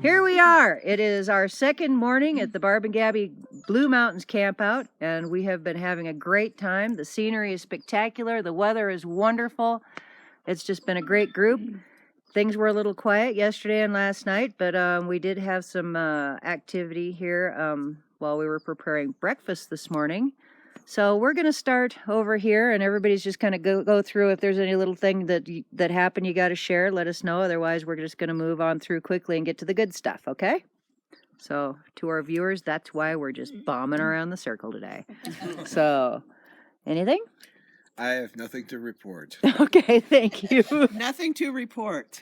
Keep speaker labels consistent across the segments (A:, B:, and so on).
A: Here we are. It is our second morning at the Barb and Gabby Blue Mountains Campout, and we have been having a great time. The scenery is spectacular. The weather is wonderful. It's just been a great group. Things were a little quiet yesterday and last night, but we did have some activity here while we were preparing breakfast this morning. So we're going to start over here, and everybody's just kind of go through. If there's any little thing that happened you got to share, let us know. Otherwise, we're just going to move on through quickly and get to the good stuff, okay? So to our viewers, that's why we're just bombing around the circle today. So, anything?
B: I have nothing to report.
A: Okay, thank you.
C: Nothing to report.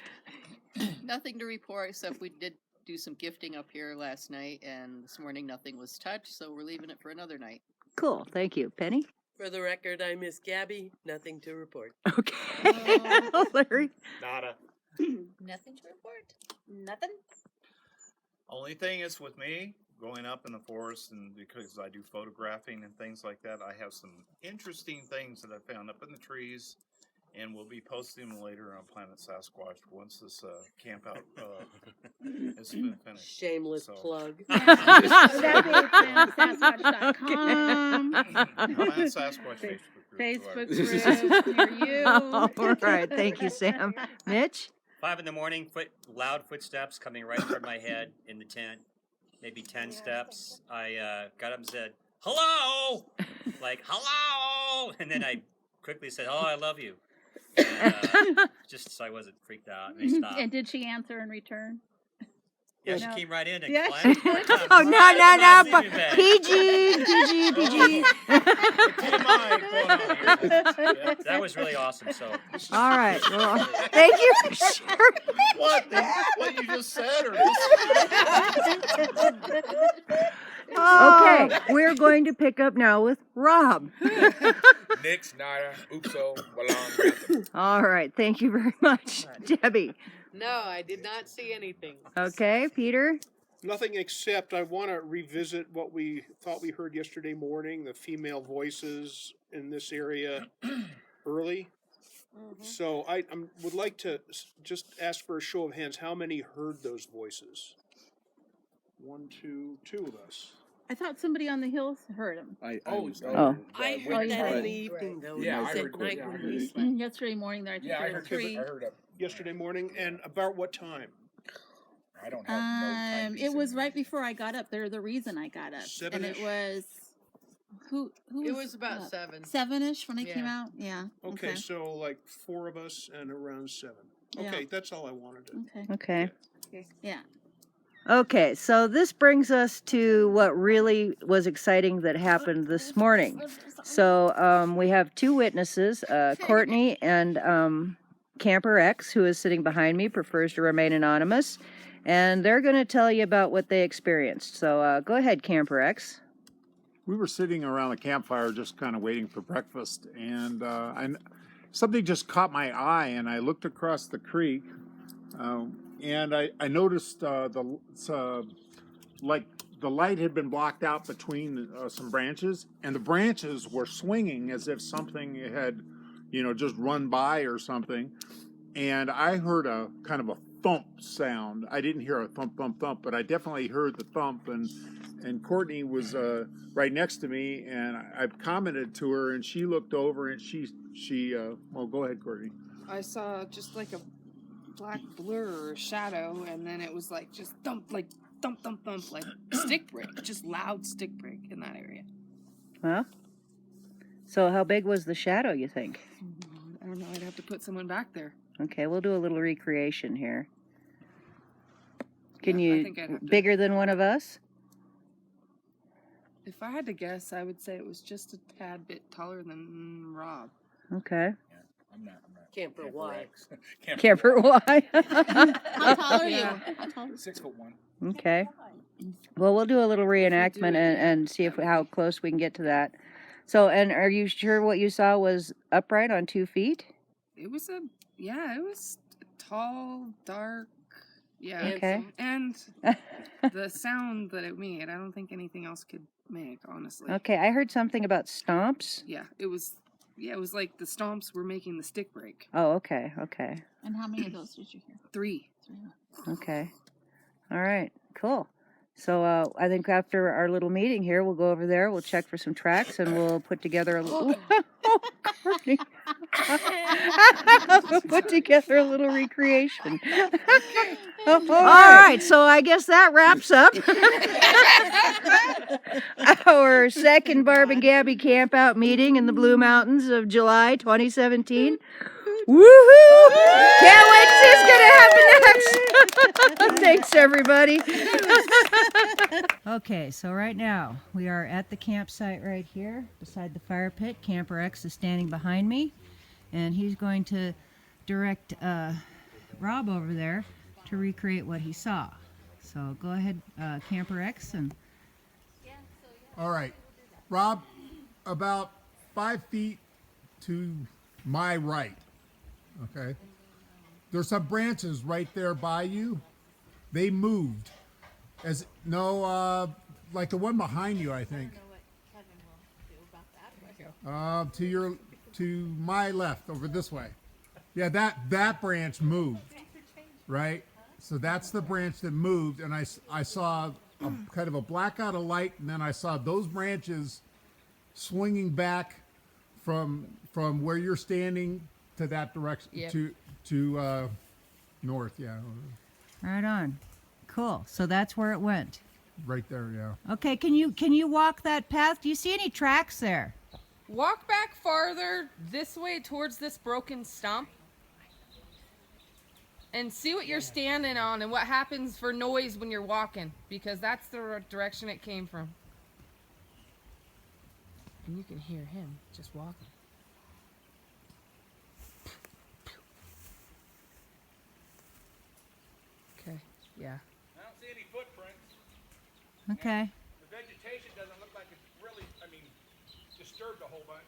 D: Nothing to report, except we did do some gifting up here last night, and this morning nothing was touched, so we're leaving it for another night.
A: Cool, thank you. Penny?
E: For the record, I miss Gabby. Nothing to report.
A: Okay. Larry?
F: Nada.
G: Nothing to report. Nothing.
F: Only thing is with me going up in the forest, and because I do photographing and things like that, I have some interesting things that I found up in the trees, and we'll be posting them later on Planet Sasquatch once this camp out has been finished.
E: Shameless plug.
G: That'd be planetsasquatch.com.
F: Planet Sasquatch
G: Facebook group near you.
A: All right, thank you, Sam. Mitch?
H: 5 in the morning, loud footsteps coming right toward my head in the tent. Maybe 10 steps. I got up and said, "Hello!" Like, "Hello!" And then I quickly said, "Oh, I love you." And, just so I wasn't freaked out. And they stopped.
G: And did she answer in return?
H: Yeah,
G: No.
H: she came right in and
G: Yeah.
H: clapped.
A: Oh, no. PG.
H: That was really awesome. So,
A: All right. Well, thank you for sharing.
F: What you just said, or
A: Okay, we're going to pick up now with Rob.
B: Nix, nada, oopso, balong.
A: All right, thank you very much. Debbie.
E: No, I did not see anything.
A: Okay, Peter.
I: Nothing except I want to revisit what we thought we heard yesterday morning, the female voices in this area early. So I would like to just ask for a show of hands. How many heard those voices? 1, 2, 2 of us.
G: I thought somebody on the hills heard him.
E: I
A: Oh.
E: heard that in the evening, though.
B: Yeah,
E: It was
B: I
E: at
B: heard
E: night
B: it.
E: when we slept.
G: Yesterday morning there, I think there were three.
B: I heard it.
I: Yesterday morning, and about what time?
B: I don't have no time.
G: It was right before I got up. They're the reason I got up. And it
I: Seven-ish?
G: was who
D: It was about 7.
G: 7-ish when I came
D: Yeah.
G: out. Yeah.
I: Okay, so like 4 of us and around 7.
G: Yeah.
I: Okay, that's all I wanted to.
G: Okay.
A: Okay.
G: Yeah.
A: Okay, so this brings us to what really was exciting that happened this morning. So we have 2 witnesses, Courtney and Camper X, who is sitting behind me, prefers to remain anonymous, and they're going to tell you about what they experienced. So go ahead, Camper X.
J: We were sitting around the campfire just kind of waiting for breakfast, and something just caught my eye, and I looked across the creek, and I noticed the light had been blocked out between some branches, and the branches were swinging as if something had, just run by or something. And I heard a kind of a thump sound. I didn't hear a thump, thump, thump, but I definitely heard the thump. And Courtney was right next to me, and I commented to her, and she looked over, and she well, go ahead, Courtney.
C: I saw just like a black blur or shadow, and then it was like just thump, like thump, thump, thump, like stick break, just loud stick break in that area.
A: Well, so how big was the shadow, you think?
C: I don't know. I'd have to put someone back there.
A: Okay, we'll do a little recreation here. Can
C: Yeah, I
A: you,
C: think I'd have to-
A: bigger than one of us?
C: If I had to guess, I would say it was just a tad bit taller than Rob.
A: Okay.
B: I'm not.
E: Camper Y.
A: Camper Y.
G: How tall are you?
C: Yeah.
G: How tall?
B: 6'1".
A: Okay. Well, we'll do a little reenactment and see how close we can get to that. So, and are you sure what you saw was upright on 2 feet?
C: It was it was tall, dark, yeah.
A: Okay.
C: And the sound that it made, I don't think anything else could make, honestly.
A: Okay, I heard something about stomps.
C: Yeah, it was like the stomps were making the stick break.
A: Oh, okay.
G: And how many of those did you hear?
C: 3.
A: Okay. All right, cool. So I think after our little meeting here, we'll go over there, we'll check for some tracks, and we'll put together a little... Oh, Courtney. We'll put together a little recreation. All right, so I guess that wraps up our second Barb and Gabby campout meeting in the Blue Mountains of July 2017. Woohoo! Can't wait to see what's gonna happen next. Thanks, everybody. Okay, so right now we are at the campsite right here beside the fire pit. Camper X is standing behind me, and he's going to direct Rob over there to recreate what he saw. So go ahead, Camper X, and
J: All right, Rob, about 5 feet to my right. Okay, there's some branches right there by you. They moved. Like the one behind you, I think. To my left, over this way. Yeah, that branch moved, right? So that's the branch that moved, and I saw a kind of a blackout of light, and then I saw those branches swinging back from where you're standing to that direction.
C: Yep.
J: to north. Yeah,
A: right on. Cool. So that's where it went.
J: right there. Yeah.
A: Okay, can you walk that path? Do you see any tracks there?
C: Walk back farther this way towards this broken stump and see what you're standing on and what happens for noise when you're walking, because that's the direction it came from. And you can hear him just walking. Okay, yeah.
B: I don't see any footprints.
A: Okay.
B: The vegetation doesn't look like it's really, disturbed a whole bunch.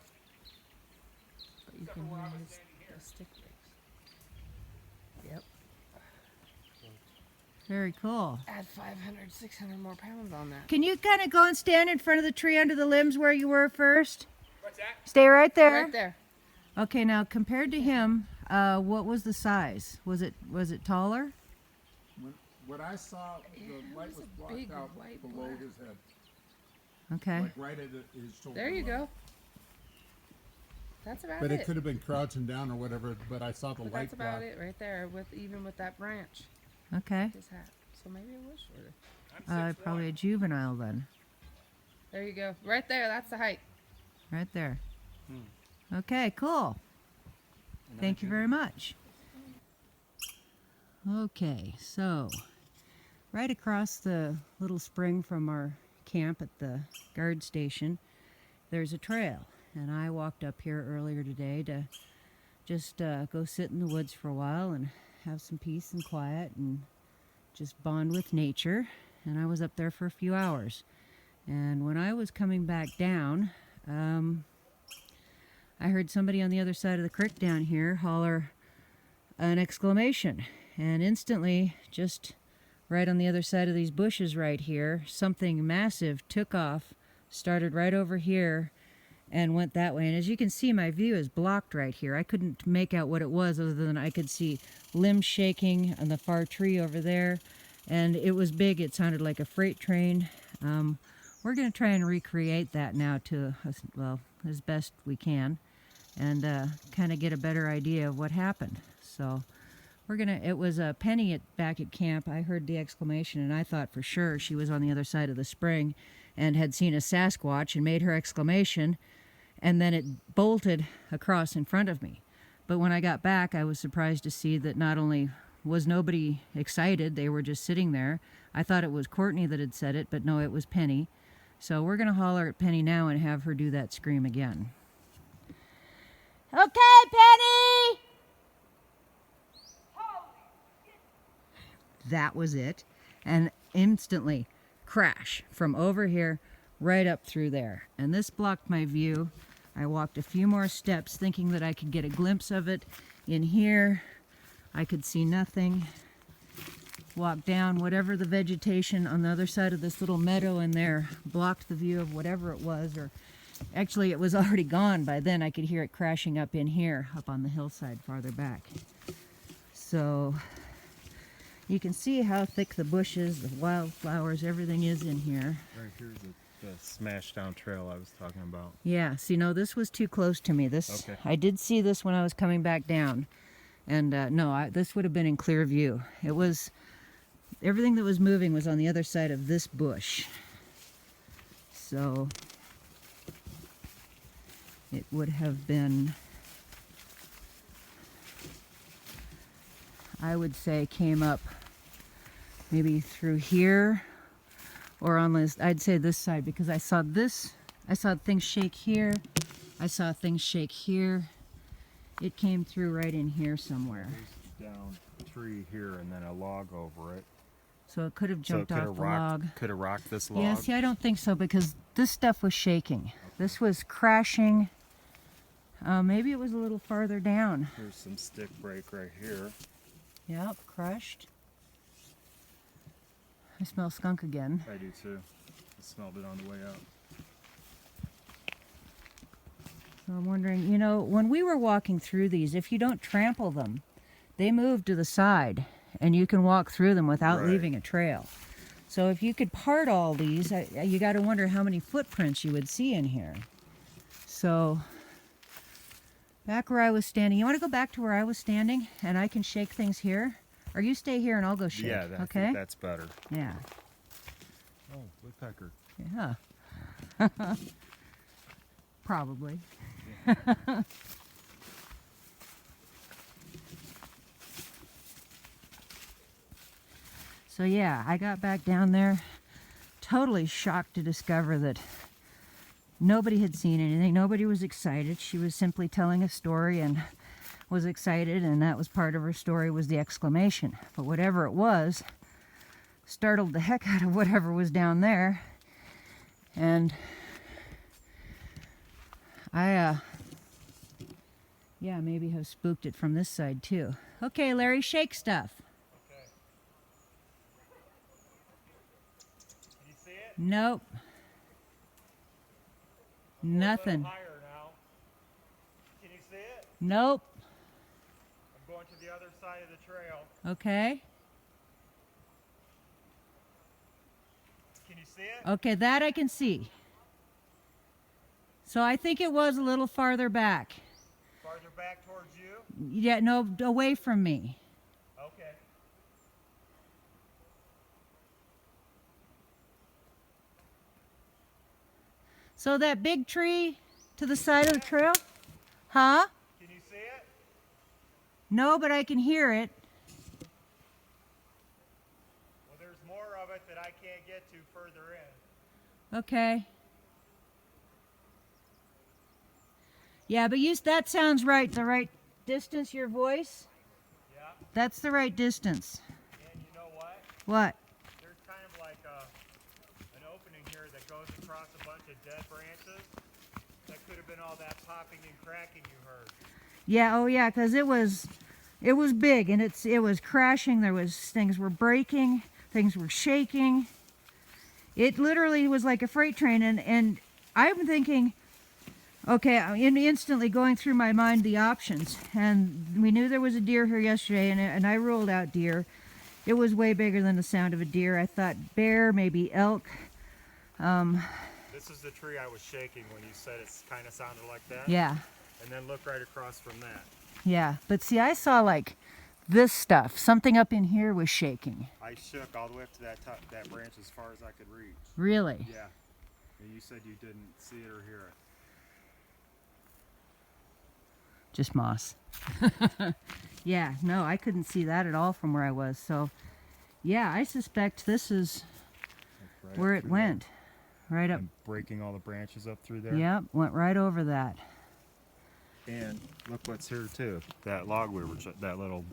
C: But you
B: Except
C: can
B: for where I
C: hear
B: was
C: his,
B: standing here.
C: the stick breaks. Yep.
A: Very cool.
C: Add 500, 600 more pounds on that.
A: Can you kind of go and stand in front of the tree under the limbs where you were first?
B: What's that?
A: Stay right there.
C: Right there.
A: Okay, now compared to him, what was the size? Was it taller?
J: When I saw the light was blocked
C: big
J: out
C: white
J: below
C: blur.
J: his head,
A: Okay.
J: like right at his shoulder.
C: There you
J: line.
C: go. That's about
J: But
C: it.
J: it could have been crouching down or whatever. But I saw the
C: But
J: light
C: that's about
J: block.
C: it right there, even with that branch.
A: Okay.
C: His hat. So maybe it was shorter.
A: Probably a juvenile then.
C: There you go. Right there. That's the height.
A: Right there. Okay, cool. Thank you very much. Okay, so right across the little spring from our camp at the guard station, there's a trail. And I walked up here earlier today to just go sit in the woods for a while and have some peace and quiet and just bond with nature. And I was up there for a few hours. And when I was coming back down, I heard somebody on the other side of the creek down here holler an exclamation. And instantly, just right on the other side of these bushes right here, something massive took off, started right over here, and went that way. And as you can see, my view is blocked right here. I couldn't make out what it was other than I could see limbs shaking on the far tree over there. And it was big. It sounded like a freight train. We're going to try and recreate that now to, well, as best we can, and kind of get a better idea of what happened. So we're going to, it was Penny back at camp. I heard the exclamation, and I thought for sure she was on the other side of the spring and had seen a Sasquatch and made her exclamation, and then it bolted across in front of me. But when I got back, I was surprised to see that not only was nobody excited, they were just sitting there. I thought it was Courtney that had said it, but no, it was Penny. So we're going to holler at Penny now and have her do that scream again. Okay, Penny! That was it. And instantly, crash from over here right up through there. And this blocked my view. I walked a few more steps thinking that I could get a glimpse of it in here. I could see nothing. Walked down, whatever the vegetation on the other side of this little meadow in there blocked the view of whatever it was, or actually it was already gone by then. I could hear it crashing up in here, up on the hillside farther back. So You can see how thick the bushes, the wildflowers, everything is in here.
K: Right here's the smashed down trail I was talking about.
A: Yeah, see, no, this was too close to me.
K: Okay.
A: I did see this when I was coming back down. And no, this would have been in clear view. It was, everything that was moving was on the other side of this bush. So it would have been, I would say, came up maybe through here or on this, I'd say this side, because I saw things shake here. I saw things shake here. It came through right in here somewhere.
K: Down a tree here and then a log over it.
A: So it could have jumped off the log.
K: Could have rocked this log.
A: Yeah, see, I don't think so, because this stuff was shaking. This was crashing. Maybe it was a little farther down.
K: There's some stick break right here.
A: Yep, crushed. I smell skunk again.
K: I do too. I smelled it on the way up.
A: So I'm wondering, you know, when we were walking through these, if you don't trample them, they move to the side and you can walk through them without leaving a trail. So if you could part all these, you got to wonder how many footprints you would see in here. So back where I was standing, you want to go back to where I was standing and I can shake things here? Or you stay here and I'll go shake,
K: Yeah, I
A: okay?
K: think that's better.
A: Yeah.
K: Oh, woodpecker.
A: Yeah. Probably. So yeah, I got back down there totally shocked to discover that nobody had seen anything. Nobody was excited. She was simply telling a story and was excited, and that was part of her story, was the exclamation. But whatever it was startled the heck out of whatever was down there. And I yeah, maybe have spooked it from this side too. Okay, Larry, shake stuff.
B: Okay. Can you see it?
A: Nope. Nothing.
B: Higher now. Can you see it?
A: Nope.
B: I'm going to the other side of the trail.
A: Okay.
B: Can you see it?
A: Okay, that I can see. So I think it was a little farther back.
B: Farther back towards you?
A: Yeah, no, away from me.
B: Okay.
A: So that big tree to the side of the trail? Huh?
B: Can you see it?
A: No, but I can hear it.
B: Well, there's more of it that I can't get to further in.
A: Okay. Yeah, but that sounds right. The right distance, your voice?
B: Yeah.
A: That's the right distance.
B: And you know what?
A: What?
B: There's kind of like an opening here that goes across a bunch of dead branches. That could have been all that popping and cracking you heard.
A: Yeah, oh yeah, because it was big and it was crashing. Things were breaking, things were shaking. It literally was like a freight train, and I'm thinking, okay, instantly going through my mind the options, and we knew there was a deer here yesterday, and I ruled out deer. It was way bigger than the sound of a deer. I thought bear, maybe elk.
B: This is the tree I was shaking when you said it kind of sounded like that.
A: Yeah.
B: And then look right across from that.
A: Yeah, but see, I saw like this stuff. Something up in here was shaking.
B: I shook all the way up to that branch as far as I could reach.
A: Really?
B: Yeah. And you said you didn't see it or hear it.
A: Just moss. Yeah, no, I couldn't see that at all from where I was. So, yeah, I suspect this is
K: Right
A: where it
K: through
A: went. Right up.
K: And breaking all the branches up through there.
A: Yep, went right over that.
K: And look what's here too. That log that little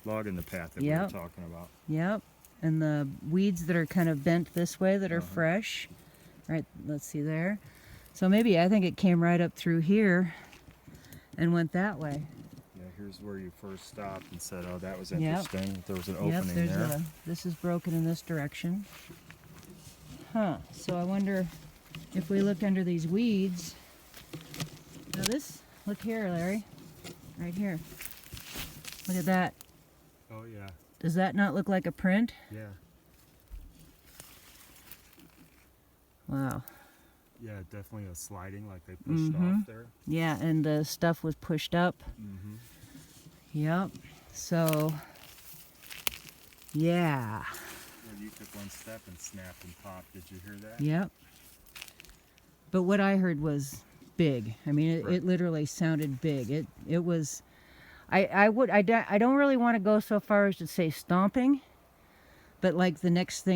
K: log in the path that we
A: Yep.
K: were talking about.
A: Yep, and the weeds that are kind of bent this way that are fresh. Right, let's see there. So maybe I think it came right up through here and went that way.
K: Yeah, here's where you first stopped and said, "Oh, that was
A: Yep.
K: interesting." There was an
A: Yep,
K: opening
A: there's
K: there.
A: this is broken in this direction. Huh, so I wonder if we look under these weeds. Now look here, Larry. Right here. Look at that.
K: Oh yeah.
A: Does that not look like a print?
K: Yeah.
A: Wow.
K: Yeah, definitely a sliding like they pushed
A: Mhm.
K: off there.
A: Yeah, and the stuff was pushed up.
K: Mm-hmm.
A: Yep. So, yeah.
K: Well, you took one step and snapped and popped. Did you hear that?
A: Yep. But what I heard was big. I mean, it
K: Right.
A: literally sounded big. It was. I don't really want to go so far as to say stomping, but like the next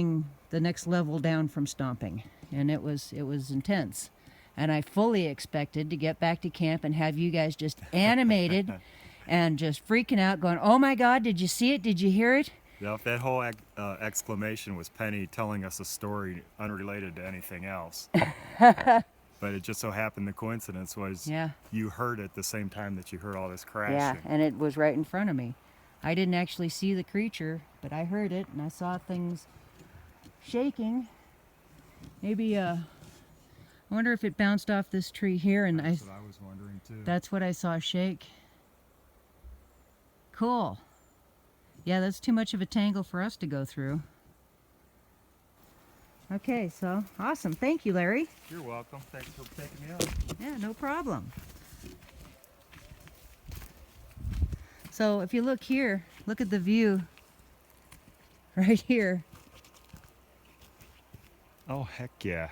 A: level down from stomping, and it was intense. And I fully expected to get back to camp and have you guys just animated and just freaking out, going, "Oh my God, did you see it? Did you hear it?"
K: Yep, that whole exclamation was Penny telling us a story unrelated to anything else. But it just so happened the coincidence was
A: Yeah.
K: you heard it the same time that you heard all this crashing.
A: Yeah, and it was right in front of me. I didn't actually see the creature, but I heard it, and I saw things shaking. Maybe, I wonder if it bounced off this tree here, and
K: That's what I was wondering too.
A: that's what I saw shake. Cool. Yeah, that's too much of a tangle for us to go through. Okay, so awesome. Thank you, Larry.
K: You're welcome. Thanks for taking me out.
A: Yeah, no problem. So if you look here, look at the view right here.
K: Oh, heck yeah.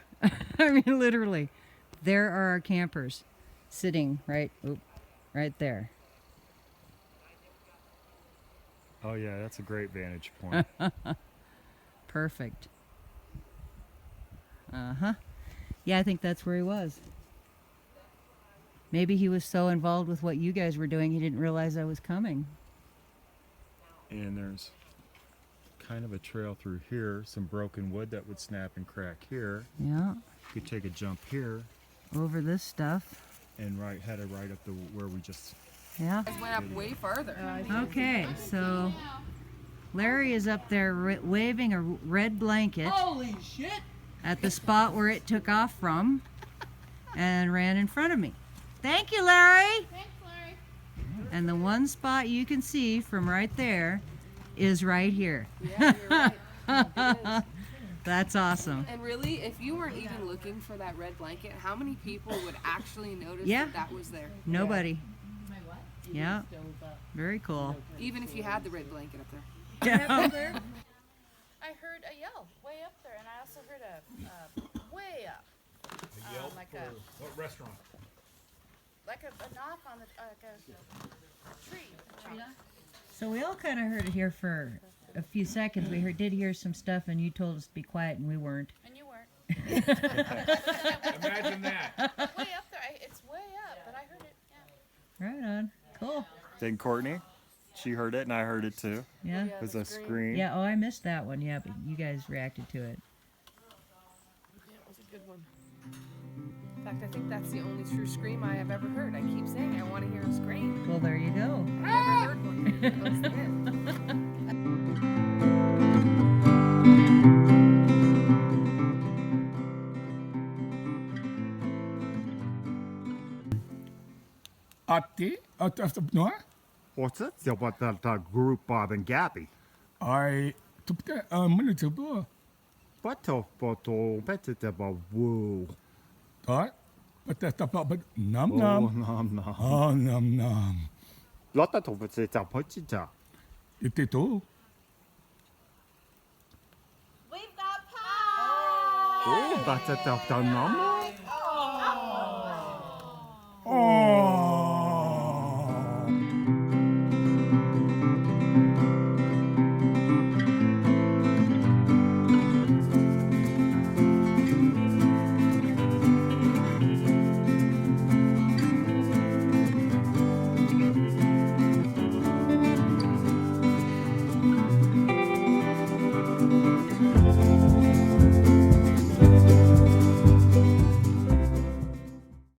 A: I mean, literally, there are our campers sitting right there.
K: Oh, yeah, that's a great vantage point.
A: Perfect. Uh-huh. Yeah, I think that's where he was. Maybe he was so involved with what you guys were doing, he didn't realize I was coming.
K: And there's kind of a trail through here, some broken wood that would snap and crack here.
A: Yeah.
K: You could take a jump here
A: Over this stuff.
K: and headed right up to where we just...
A: Yeah.
C: It went up way farther.
A: Okay, so Larry is up there waving a red blanket.
E: Holy shit!
A: At the spot where it took off from and ran in front of me. Thank you, Larry.
G: Thanks, Larry.
A: And the one spot you can see from right there is right here.
C: Yeah, you're right.
A: That's awesome.
C: And really, if you weren't even looking for that red blanket, how many people would actually notice
A: Yeah.
C: that was there?
A: Nobody. Yeah. Very cool.
C: Even if you had the red blanket up there.
A: Yeah.
L: I heard a yell way up there, and I also heard a way up. Like a
J: What restaurant?
L: a knock on the a tree.
A: So we all kind of heard it here for a few seconds. We did hear some stuff, and you told us to be quiet, and we weren't.
L: And you weren't.
J: Imagine that.
L: Way up there. It's way up, but I heard it. Yeah.
A: Right on. Cool.
K: Then Courtney, she heard it and I heard it too.
A: Yeah.
K: It was a scream.
A: Yeah. Oh, I missed that one. Yeah, but you guys reacted to it.
C: Yeah, it was a good one. In fact, I think that's the only true scream I have ever heard. I keep saying I want to hear a scream.
A: Well, there you go.
C: I never heard one. That was it.
K: What's it? About that group Bob and Gabby.
M: I took the minute to
K: But about woo.
M: but that's about but num
K: Oh,
M: num
K: nom.
M: oh num num
K: Lotta to put it up, put it up.
M: it too.
G: We've got pie!
K: Oh, but it's up the nom.